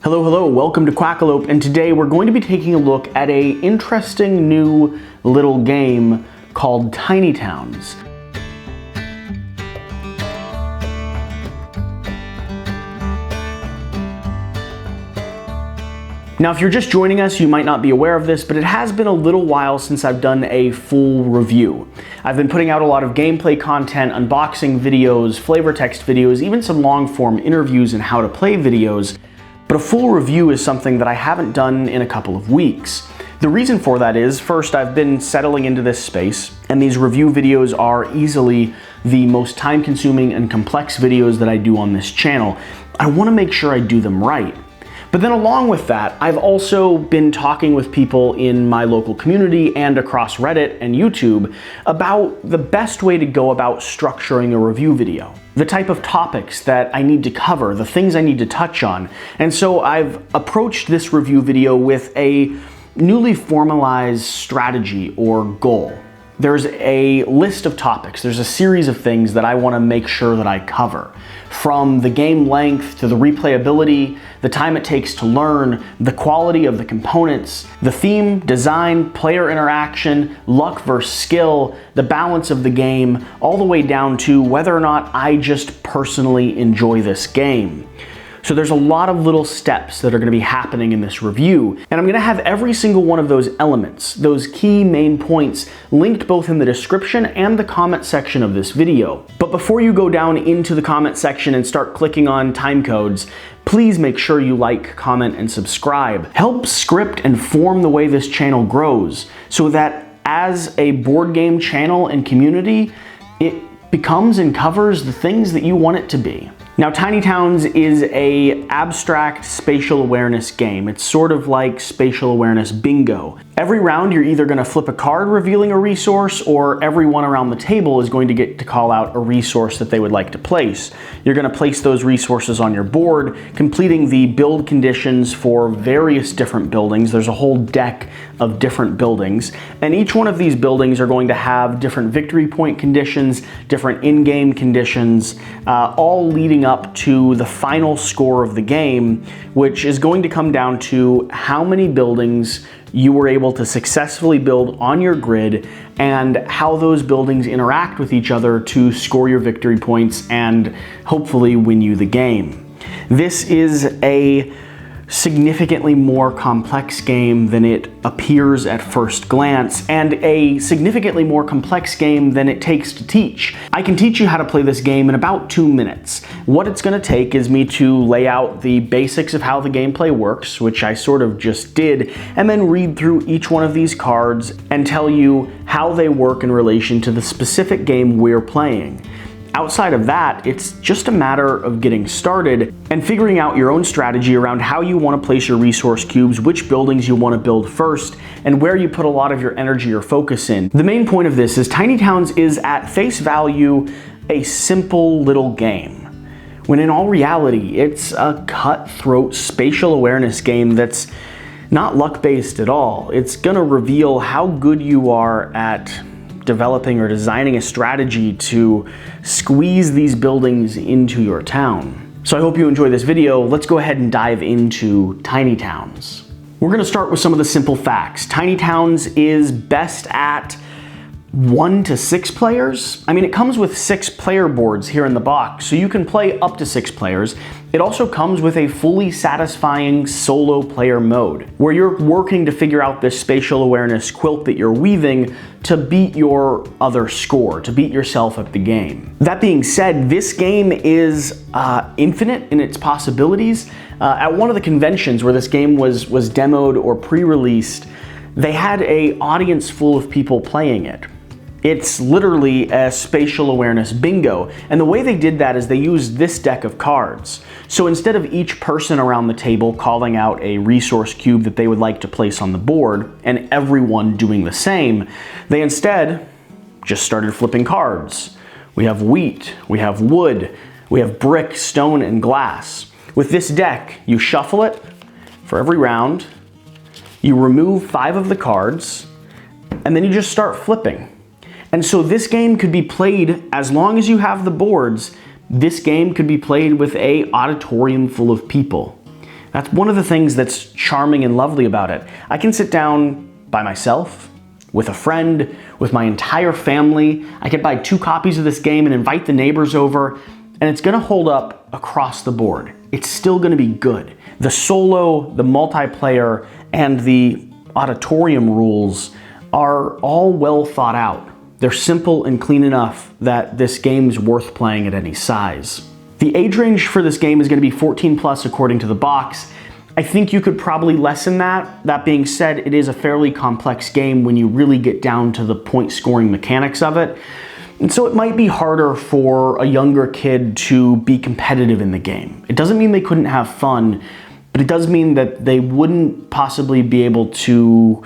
Hello, welcome to Quackalope, and today we're going to be taking a look at an interesting new little game called Tiny Towns. Now, if you're just joining us, you might not be aware of this, but it has been a little while since I've done a full review. I've been putting out a lot of gameplay content, unboxing videos, flavor text videos, even some long-form interviews and how to play videos, but a full review is something that I haven't done in a couple of weeks. The reason for that is, first, I've been settling into this space, and these review videos are easily the most time-consuming and complex videos that I do on this channel. I want to make sure I do them right. But then along with that, I've also been talking with people in my local community and across Reddit and YouTube about the best way to go about structuring a review video, the type of topics that I need to cover, the things I need to touch on. And so I've approached this review video with a newly formalized strategy or goal. There's a list of topics, there's a series of things that I want to make sure that I cover. From the game length to the replayability, the time it takes to learn, the quality of the components, the theme, design, player interaction, luck versus skill, the balance of the game, all the way down to whether or not I just personally enjoy this game. So there's a lot of little steps that are going to be happening in this review, and I'm going to have every single one of those elements, those key main points, linked both in the description and the comment section of this video. But before you go down into the comment section and start clicking on time codes, please make sure you like, comment, and subscribe. Help script and form the way this channel grows so that as a board game channel and community, it becomes and covers the things that you want it to be. Now, Tiny Towns is an abstract spatial awareness game. It's sort of like spatial awareness bingo. Every round, you're either going to flip a card revealing a resource, or everyone around the table is going to get to call out a resource that they would like to place. You're going to place those resources on your board, completing the build conditions for various different buildings. There's a whole deck of different buildings, and each one of these buildings are going to have different victory point conditions, different in-game conditions, all leading up to the final score of the game, which is going to come down to how many buildings you were able to successfully build on your grid and how those buildings interact with each other to score your victory points and hopefully win you the game. This is a significantly more complex game than it appears at first glance, and a significantly more complex game than it takes to teach. I can teach you how to play this game in about 2 minutes. What it's going to take is me to lay out the basics of how the gameplay works, which I sort of just did, and then read through each one of these cards and tell you how they work in relation to the specific game we're playing. Outside of that, it's just a matter of getting started and figuring out your own strategy around how you want to place your resource cubes, which buildings you want to build first, and where you put a lot of your energy or focus in. The main point of this is Tiny Towns is at face value a simple little game, when in all reality, it's a cutthroat spatial awareness game that's not luck-based at all. It's gonna reveal how good you are at developing or designing a strategy to squeeze these buildings into your town. So I hope you enjoy this video. Let's go ahead and dive into Tiny Towns. We're gonna start with some of the simple facts. Tiny Towns is best at 1 to 6 players. I mean, it comes with 6 player boards here in the box, so you can play up to 6 players. It also comes with a fully satisfying solo player mode, where you're working to figure out this spatial awareness quilt that you're weaving to beat your other score, to beat yourself at the game. That being said, this game is infinite in its possibilities. At one of the conventions where this game was demoed or pre-released, they had an audience full of people playing it. It's literally a spatial awareness bingo, and the way they did that is they used this deck of cards. So instead of each person around the table calling out a resource cube that they would like to place on the board, and everyone doing the same, they instead just started flipping cards. We have wheat, we have wood, we have brick, stone, and glass. With this deck, you shuffle it for every round, you remove 5 of the cards, and then you just start flipping. And so this game could be played, as long as you have the boards, this game could be played with an auditorium full of people. That's one of the things that's charming and lovely about it. I can sit down by myself, with a friend, with my entire family. I can buy 2 copies of this game and invite the neighbors over, and it's gonna hold up across the board. It's still gonna be good. The solo, the multiplayer, and the auditorium rules are all well thought out. They're simple and clean enough that this game's worth playing at any size. The age range for this game is gonna be 14 plus according to the box. I think you could probably lessen that. That being said, it is a fairly complex game when you really get down to the point scoring mechanics of it. And so it might be harder for a younger kid to be competitive in the game. It doesn't mean they couldn't have fun, but it does mean that they wouldn't possibly be able to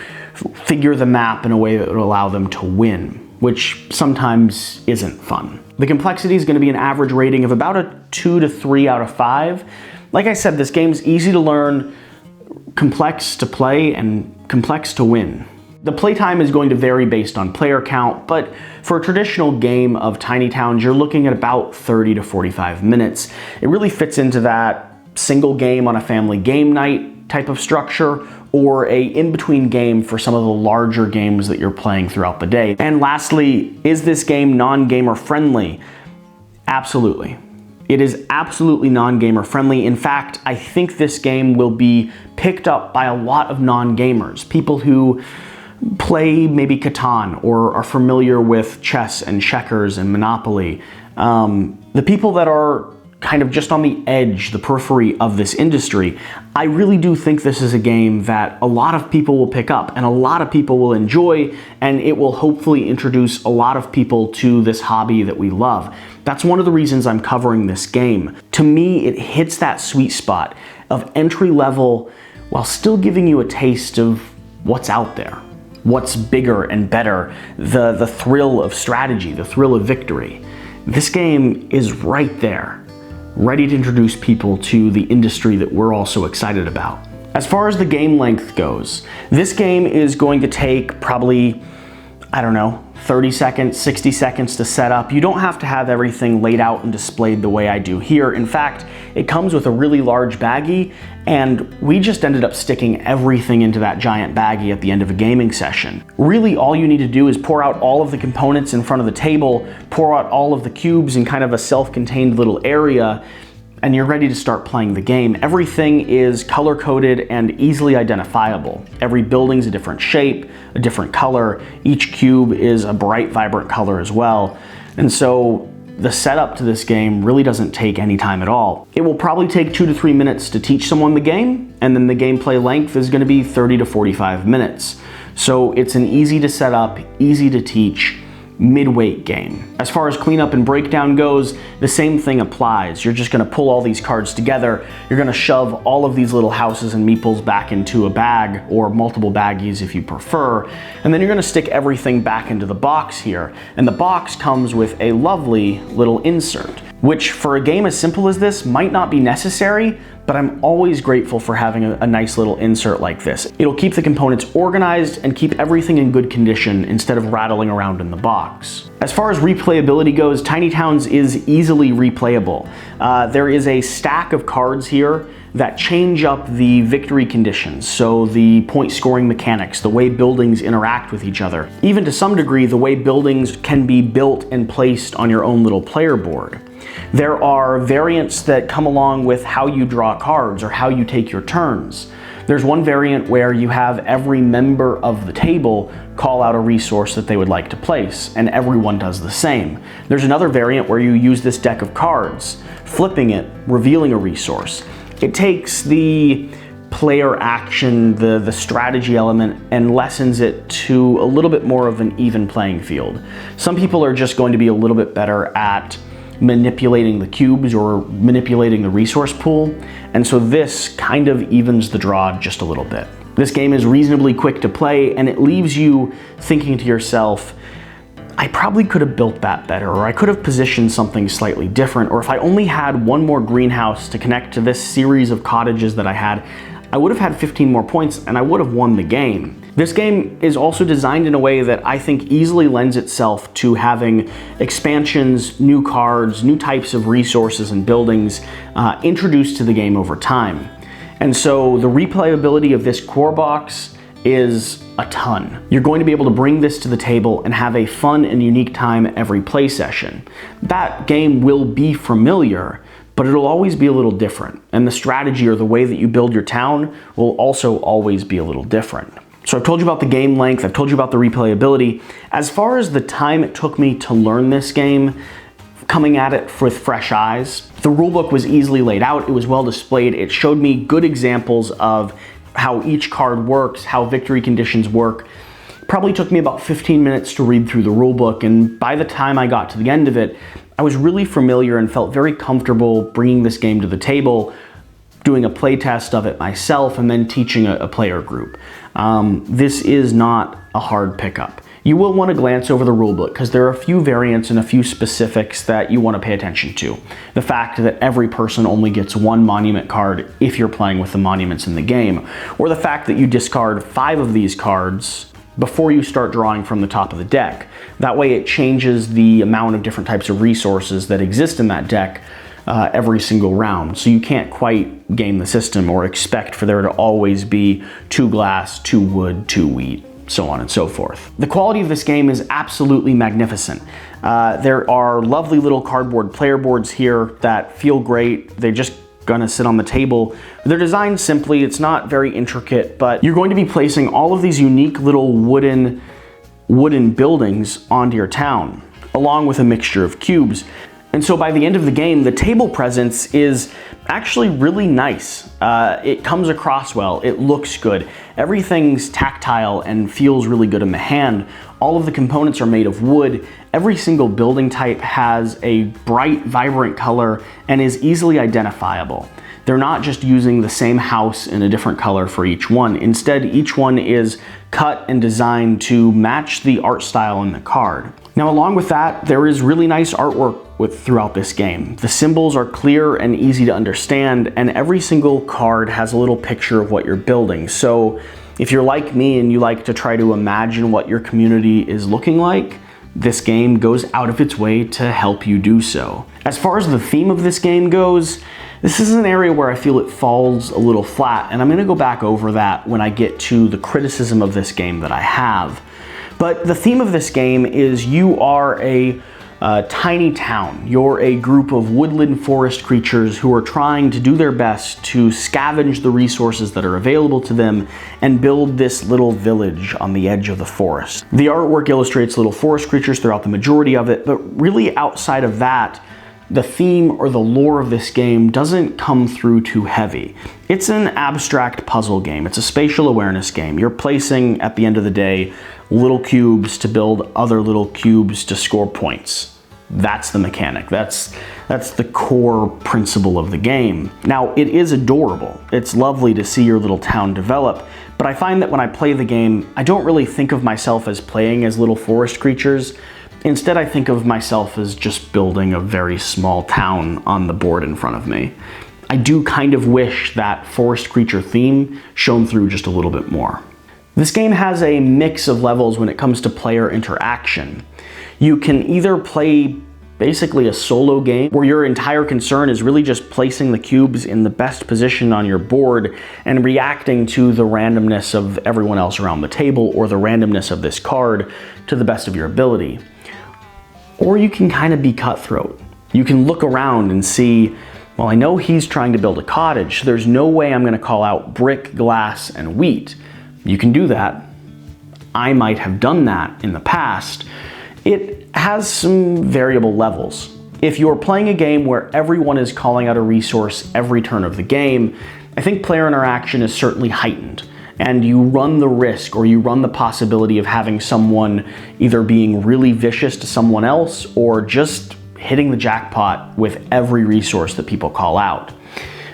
figure the map in a way that would allow them to win, which sometimes isn't fun. The complexity is going to be an average rating of about a 2 to 3 out of 5. Like I said, this game's easy to learn, complex to play, and complex to win. The playtime is going to vary based on player count, but for a traditional game of Tiny Towns, you're looking at about 30 to 45 minutes. It really fits into that single game on a family game night type of structure, or a in-between game for some of the larger games that you're playing throughout the day. And lastly, is this game non-gamer friendly? Absolutely. It is absolutely non-gamer friendly. In fact, I think this game will be picked up by a lot of non-gamers, people who play maybe Catan or are familiar with chess and checkers and Monopoly. The people that are kind of just on the edge, the periphery of this industry, I really do think this is a game that a lot of people will pick up and a lot of people will enjoy, and it will hopefully introduce a lot of people to this hobby that we love. That's one of the reasons I'm covering this game. To me, it hits that sweet spot of entry level while still giving you a taste of what's out there, what's bigger and better, the thrill of strategy, the thrill of victory. This game is right there, ready to introduce people to the industry that we're all so excited about. As far as the game length goes, this game is going to take probably, I don't know, 30 seconds, 60 seconds to set up. You don't have to have everything laid out and displayed the way I do here. In fact, it comes with a really large baggie, and we just ended up sticking everything into that giant baggie at the end of a gaming session. Really, all you need to do is pour out all of the components in front of the table, pour out all of the cubes in kind of a self-contained little area, and you're ready to start playing the game. Everything is color-coded and easily identifiable. Every building's a different shape, a different color. Each cube is a bright, vibrant color as well. And so the setup to this game really doesn't take any time at all. It will probably take 2 to 3 minutes to teach someone the game, and then the gameplay length is gonna be 30 to 45 minutes. So it's an easy to set up, easy to teach, mid-weight game. As far as cleanup and breakdown goes, the same thing applies. You're just gonna pull all these cards together, you're gonna shove all of these little houses and meeples back into a bag, or multiple baggies if you prefer, and then you're gonna stick everything back into the box here. And the box comes with a lovely little insert, which for a game as simple as this might not be necessary, but I'm always grateful for having a nice little insert like this. It'll keep the components organized and keep everything in good condition instead of rattling around in the box. As far as replayability goes, Tiny Towns is easily replayable. There is a stack of cards here that change up the victory conditions, so the point scoring mechanics, the way buildings interact with each other. Even to some degree, the way buildings can be built and placed on your own little player board. There are variants that come along with how you draw cards or how you take your turns. There's one variant where you have every member of the table call out a resource that they would like to place, and everyone does the same. There's another variant where you use this deck of cards, flipping it, revealing a resource. It takes the player action, the strategy element, and lessens it to a little bit more of an even playing field. Some people are just going to be a little bit better at manipulating the cubes or manipulating the resource pool, and so this kind of evens the draw just a little bit. This game is reasonably quick to play, and it leaves you thinking to yourself, I probably could have built that better, or I could have positioned something slightly different, or if I only had one more greenhouse to connect to this series of cottages that I had, I would have had 15 more points and I would have won the game. This game is also designed in a way that I think easily lends itself to having expansions, new cards, new types of resources and buildings introduced to the game over time. And so the replayability of this core box is a ton. You're going to be able to bring this to the table and have a fun and unique time every play session. That game will be familiar, but it'll always be a little different. And the strategy or the way that you build your town will also always be a little different. So I've told you about the game length, I've told you about the replayability. As far as the time it took me to learn this game, coming at it with fresh eyes, the rulebook was easily laid out, it was well displayed, it showed me good examples of how each card works, how victory conditions work. It probably took me about 15 minutes to read through the rulebook, and by the time I got to the end of it, I was really familiar and felt very comfortable bringing this game to the table, doing a play test of it myself, and then teaching a player group. This is not a hard pickup. You will want to glance over the rulebook because there are a few variants and a few specifics that you want to pay attention to. The fact that every person only gets one monument card if you're playing with the monuments in the game, or the fact that you discard 5 of these cards before you start drawing from the top of the deck. That way it changes the amount of different types of resources that exist in that deck every single round. So you can't quite game the system or expect for there to always be 2 glass, 2 wood, 2 wheat, so on and so forth. The quality of this game is absolutely magnificent. There are lovely little cardboard player boards here that feel great. They're just gonna sit on the table. They're designed simply, it's not very intricate, but you're going to be placing all of these unique little wooden buildings onto your town, along with a mixture of cubes. And so by the end of the game, the table presence is actually really nice. It comes across well, it looks good. Everything's tactile and feels really good in the hand. All of the components are made of wood. Every single building type has a bright, vibrant color and is easily identifiable. They're not just using the same house in a different color for each one. Instead, each one is cut and designed to match the art style in the card. Now, along with that, there is really nice artwork throughout this game. The symbols are clear and easy to understand, and every single card has a little picture of what you're building. So if you're like me and you like to try to imagine what your community is looking like, this game goes out of its way to help you do so. As far as the theme of this game goes, this is an area where I feel it falls a little flat, and I'm gonna go back over that when I get to the criticism of this game that I have. But the theme of this game is you are a tiny town. You're a group of woodland forest creatures who are trying to do their best to scavenge the resources that are available to them and build this little village on the edge of the forest. The artwork illustrates little forest creatures throughout the majority of it, but really outside of that, the theme or the lore of this game doesn't come through too heavy. It's an abstract puzzle game. It's a spatial awareness game. You're placing, at the end of the day, little cubes to build other little cubes to score points. That's the mechanic. That's the core principle of the game. Now, it is adorable. It's lovely to see your little town develop, but I find that when I play the game, I don't really think of myself as playing as little forest creatures. Instead, I think of myself as just building a very small town on the board in front of me. I do kind of wish that forest creature theme shone through just a little bit more. This game has a mix of levels when it comes to player interaction. You can either play basically a solo game where your entire concern is really just placing the cubes in the best position on your board and reacting to the randomness of everyone else around the table or the randomness of this card to the best of your ability. Or you can kind of be cutthroat. You can look around and see, well, I know he's trying to build a cottage, so there's no way I'm going to call out brick, glass, and wheat. You can do that. I might have done that in the past. It has some variable levels. If you're playing a game where everyone is calling out a resource every turn of the game, I think player interaction is certainly heightened. And you run the risk or you run the possibility of having someone either being really vicious to someone else or just hitting the jackpot with every resource that people call out.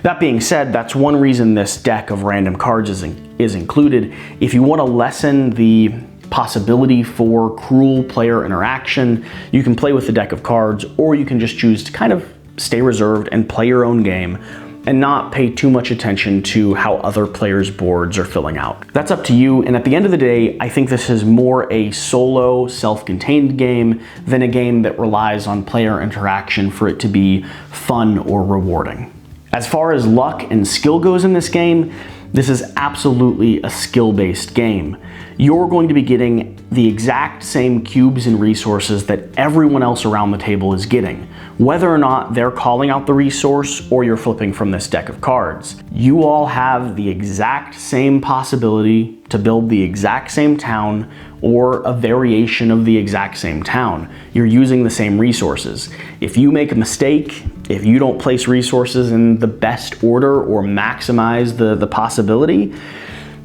That being said, that's one reason this deck of random cards is included. If you want to lessen the possibility for cruel player interaction, you can play with the deck of cards, or you can just choose to kind of stay reserved and play your own game and not pay too much attention to how other players' boards are filling out. That's up to you, and at the end of the day, I think this is more a solo, self-contained game than a game that relies on player interaction for it to be fun or rewarding. As far as luck and skill goes in this game, this is absolutely a skill-based game. You're going to be getting the exact same cubes and resources that everyone else around the table is getting, whether or not they're calling out the resource or you're flipping from this deck of cards. You all have the exact same possibility to build the exact same town or a variation of the exact same town. You're using the same resources. If you make a mistake, if you don't place resources in the best order or maximize the possibility,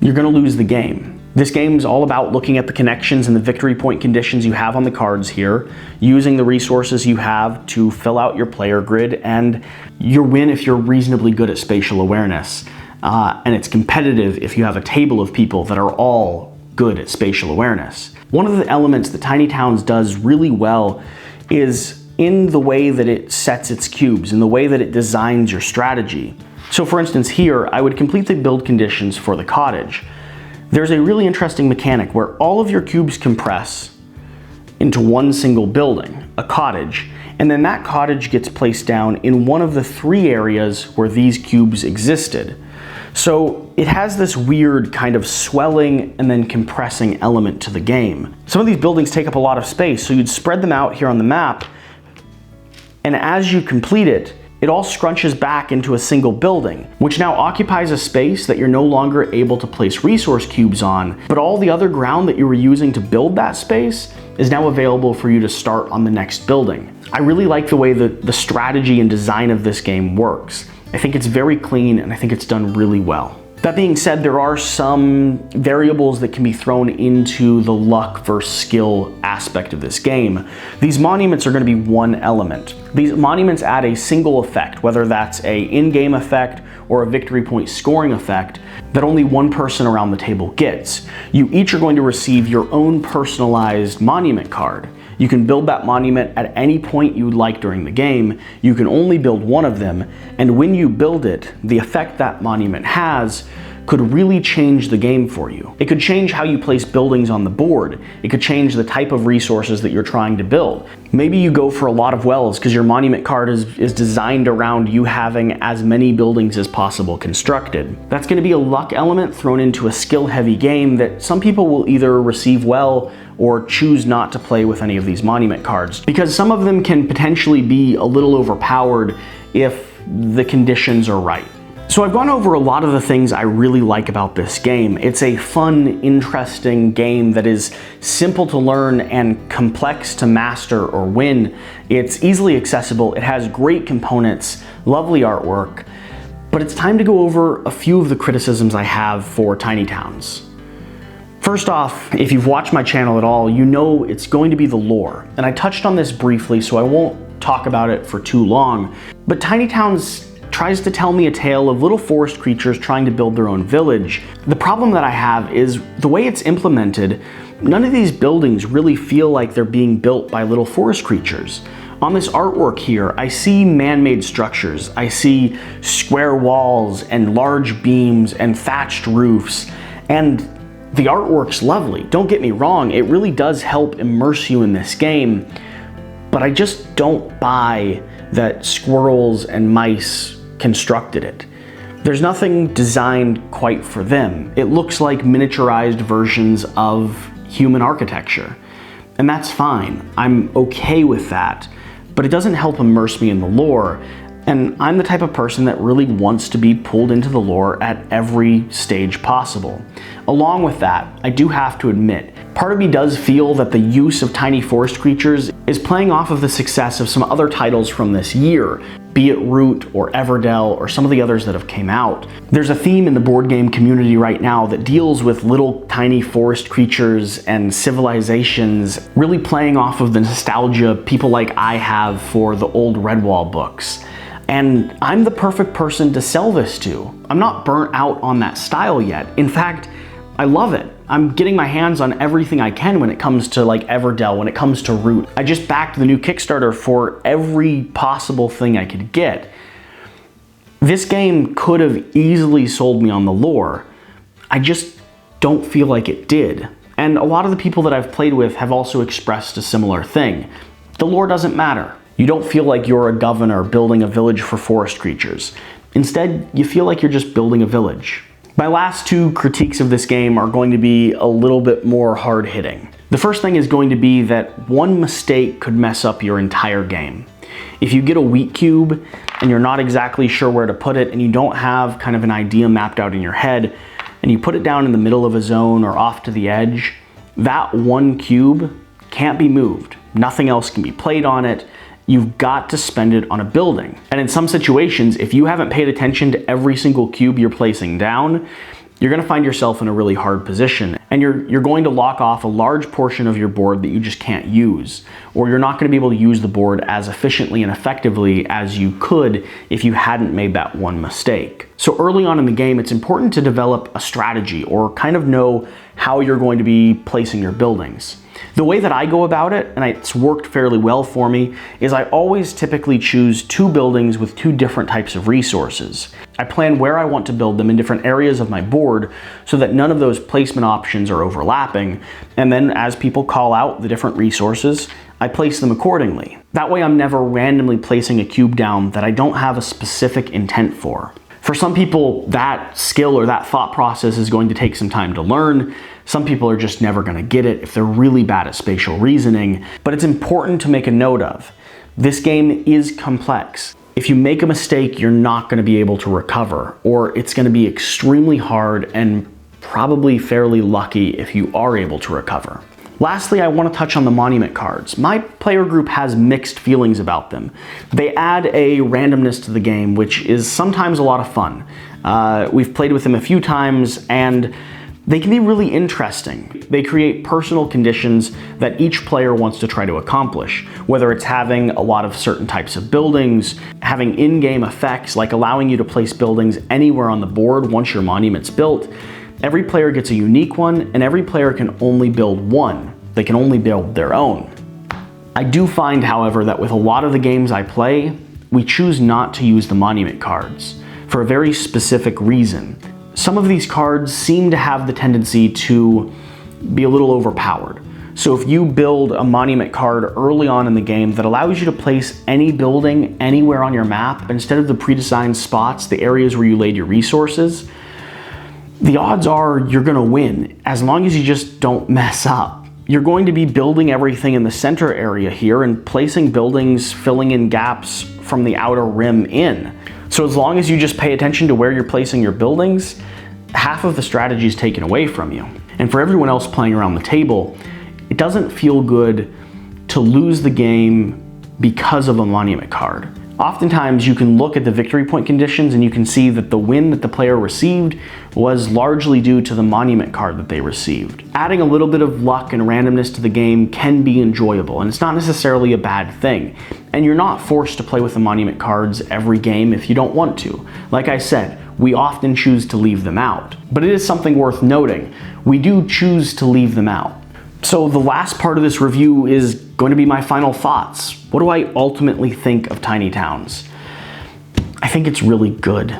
you're gonna lose the game. This game is all about looking at the connections and the victory point conditions you have on the cards here, using the resources you have to fill out your player grid, and your win if you're reasonably good at spatial awareness. And it's competitive if you have a table of people that are all good at spatial awareness. One of the elements that Tiny Towns does really well is in the way that it sets its cubes, in the way that it designs your strategy. So for instance here, I would complete the build conditions for the cottage. There's a really interesting mechanic where all of your cubes compress into one single building, a cottage, and then that cottage gets placed down in one of the 3 areas where these cubes existed. So it has this weird kind of swelling and then compressing element to the game. Some of these buildings take up a lot of space, so you'd spread them out here on the map, and as you complete it, it all scrunches back into a single building, which now occupies a space that you're no longer able to place resource cubes on, but all the other ground that you were using to build that space is now available for you to start on the next building. I really like the way that the strategy and design of this game works. I think it's very clean and I think it's done really well. That being said, there are some variables that can be thrown into the luck versus skill aspect of this game. These monuments are going to be one element. These monuments add a single effect, whether that's a in-game effect or a victory point scoring effect that only one person around the table gets. You each are going to receive your own personalized monument card. You can build that monument at any point you would like during the game. You can only build one of them, and when you build it, the effect that monument has could really change the game for you. It could change how you place buildings on the board. It could change the type of resources that you're trying to build. Maybe you go for a lot of wells because your monument card is designed around you having as many buildings as possible constructed. That's going to be a luck element thrown into a skill-heavy game that some people will either receive well or choose not to play with any of these monument cards, because some of them can potentially be a little overpowered if the conditions are right. So I've gone over a lot of the things I really like about this game. It's a fun, interesting game that is simple to learn and complex to master or win. It's easily accessible, it has great components, lovely artwork, but it's time to go over a few of the criticisms I have for Tiny Towns. First off, if you've watched my channel at all, you know it's going to be the lore. And I touched on this briefly, so I won't talk about it for too long. But Tiny Towns tries to tell me a tale of little forest creatures trying to build their own village. The problem that I have is the way it's implemented, none of these buildings really feel like they're being built by little forest creatures. On this artwork here, I see man-made structures. I see square walls and large beams and thatched roofs, and the artwork's lovely. Don't get me wrong, it really does help immerse you in this game, but I just don't buy that squirrels and mice constructed it. There's nothing designed quite for them. It looks like miniaturized versions of human architecture, and that's fine. I'm okay with that, but it doesn't help immerse me in the lore. And I'm the type of person that really wants to be pulled into the lore at every stage possible. Along with that, I do have to admit, part of me does feel that the use of tiny forest creatures is playing off of the success of some other titles from this year, be it Root or Everdell or some of the others that have came out. There's a theme in the board game community right now that deals with little tiny forest creatures and civilizations, really playing off of the nostalgia people like I have for the old Redwall books. And I'm the perfect person to sell this to. I'm not burnt out on that style yet. In fact, I love it. I'm getting my hands on everything I can when it comes to like Everdell, when it comes to Root. I just backed the new Kickstarter for every possible thing I could get. This game could have easily sold me on the lore. I just don't feel like it did. And a lot of the people that I've played with have also expressed a similar thing. The lore doesn't matter. You don't feel like you're a governor building a village for forest creatures. Instead, you feel like you're just building a village. My last two critiques of this game are going to be a little bit more hard-hitting. The first thing is going to be that one mistake could mess up your entire game. If you get a wheat cube and you're not exactly sure where to put it and you don't have kind of an idea mapped out in your head and you put it down in the middle of a zone or off to the edge, that one cube can't be moved. Nothing else can be played on it. You've got to spend it on a building. And in some situations, if you haven't paid attention to every single cube you're placing down, you're gonna find yourself in a really hard position. And you're going to lock off a large portion of your board that you just can't use. Or you're not gonna be able to use the board as efficiently and effectively as you could if you hadn't made that one mistake. So early on in the game, it's important to develop a strategy or kind of know how you're going to be placing your buildings. The way that I go about it, and it's worked fairly well for me, is I always typically choose two buildings with two different types of resources. I plan where I want to build them in different areas of my board so that none of those placement options are overlapping, and then as people call out the different resources, I place them accordingly. That way I'm never randomly placing a cube down that I don't have a specific intent for. For some people, that skill or that thought process is going to take some time to learn. Some people are just never going to get it if they're really bad at spatial reasoning, but it's important to make a note of. This game is complex. If you make a mistake, you're not going to be able to recover, or it's going to be extremely hard and probably fairly lucky if you are able to recover. Lastly, I want to touch on the monument cards. My player group has mixed feelings about them. They add a randomness to the game, which is sometimes a lot of fun. We've played with them a few times, and they can be really interesting. They create personal conditions that each player wants to try to accomplish, whether it's having a lot of certain types of buildings, having in-game effects like allowing you to place buildings anywhere on the board once your monument's built. Every player gets a unique one, and every player can only build one. They can only build their own. I do find, however, that with a lot of the games I play, we choose not to use the monument cards for a very specific reason. Some of these cards seem to have the tendency to be a little overpowered. So if you build a monument card early on in the game that allows you to place any building anywhere on your map, instead of the pre-designed spots, the areas where you laid your resources, the odds are you're gonna win, as long as you just don't mess up. You're going to be building everything in the center area here and placing buildings, filling in gaps from the outer rim in. So as long as you just pay attention to where you're placing your buildings, half of the strategy is taken away from you. And for everyone else playing around the table, it doesn't feel good to lose the game because of a monument card. Oftentimes you can look at the victory point conditions and you can see that the win that the player received was largely due to the monument card that they received. Adding a little bit of luck and randomness to the game can be enjoyable, and it's not necessarily a bad thing. And you're not forced to play with the monument cards every game if you don't want to. Like I said, we often choose to leave them out. But it is something worth noting. We do choose to leave them out. So the last part of this review is going to be my final thoughts. What do I ultimately think of Tiny Towns? I think it's really good.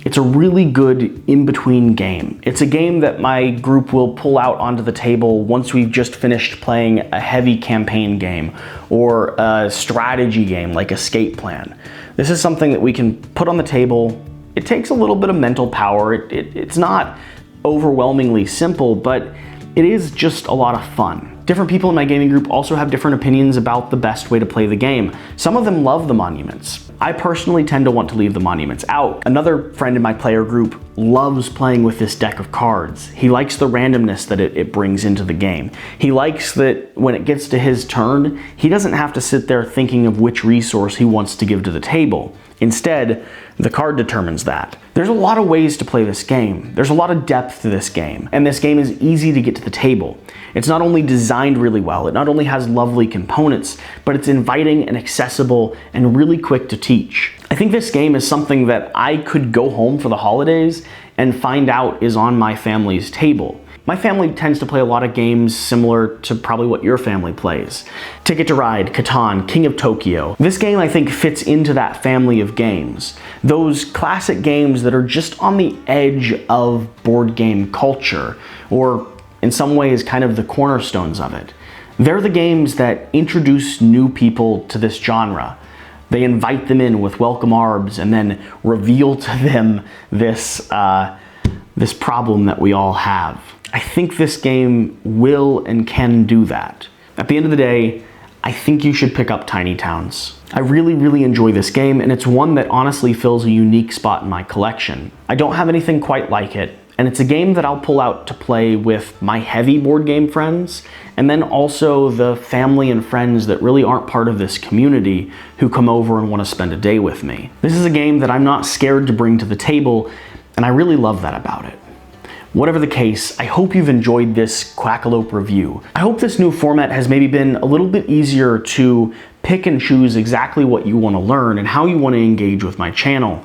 It's a really good in-between game. It's a game that my group will pull out onto the table once we've just finished playing a heavy campaign game or a strategy game like Escape Plan. This is something that we can put on the table. It takes a little bit of mental power. It's not overwhelmingly simple, but it is just a lot of fun. Different people in my gaming group also have different opinions about the best way to play the game. Some of them love the monuments. I personally tend to want to leave the monuments out. Another friend in my player group loves playing with this deck of cards. He likes the randomness that it brings into the game. He likes that when it gets to his turn, he doesn't have to sit there thinking of which resource he wants to give to the table. Instead, the card determines that. There's a lot of ways to play this game. There's a lot of depth to this game, and this game is easy to get to the table. It's not only designed really well, it not only has lovely components, but it's inviting and accessible and really quick to teach. I think this game is something that I could go home for the holidays and find out is on my family's table. My family tends to play a lot of games similar to probably what your family plays. Ticket to Ride, Catan, King of Tokyo. This game, I think, fits into that family of games. Those classic games that are just on the edge of board game culture, or in some ways kind of the cornerstones of it. They're the games that introduce new people to this genre. They invite them in with welcome arms and then reveal to them this problem that we all have. I think this game will and can do that. At the end of the day, I think you should pick up Tiny Towns. I really, really enjoy this game, and it's one that honestly fills a unique spot in my collection. I don't have anything quite like it, and it's a game that I'll pull out to play with my heavy board game friends, and then also the family and friends that really aren't part of this community who come over and want to spend a day with me. This is a game that I'm not scared to bring to the table, and I really love that about it. Whatever the case, I hope you've enjoyed this Quackalope review. I hope this new format has maybe been a little bit easier to pick and choose exactly what you want to learn and how you want to engage with my channel.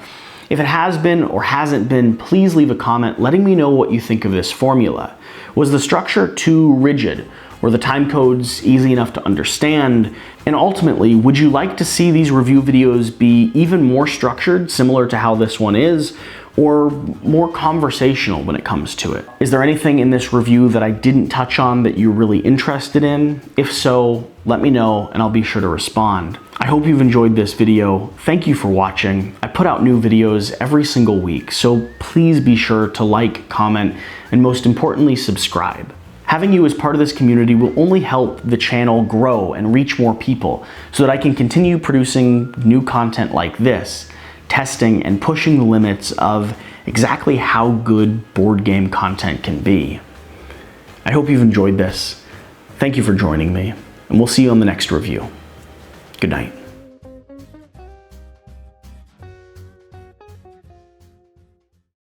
If it has been or hasn't been, please leave a comment letting me know what you think of this formula. Was the structure too rigid? Were the time codes easy enough to understand? And ultimately, would you like to see these review videos be even more structured, similar to how this one is, or more conversational when it comes to it? Is there anything in this review that I didn't touch on that you're really interested in? If so, let me know and I'll be sure to respond. I hope you've enjoyed this video. Thank you for watching. I put out new videos every single week, so please be sure to like, comment, and most importantly, subscribe. Having you as part of this community will only help the channel grow and reach more people so that I can continue producing new content like this, testing and pushing the limits of exactly how good board game content can be. I hope you've enjoyed this. Thank you for joining me, and we'll see you on the next review. Good night.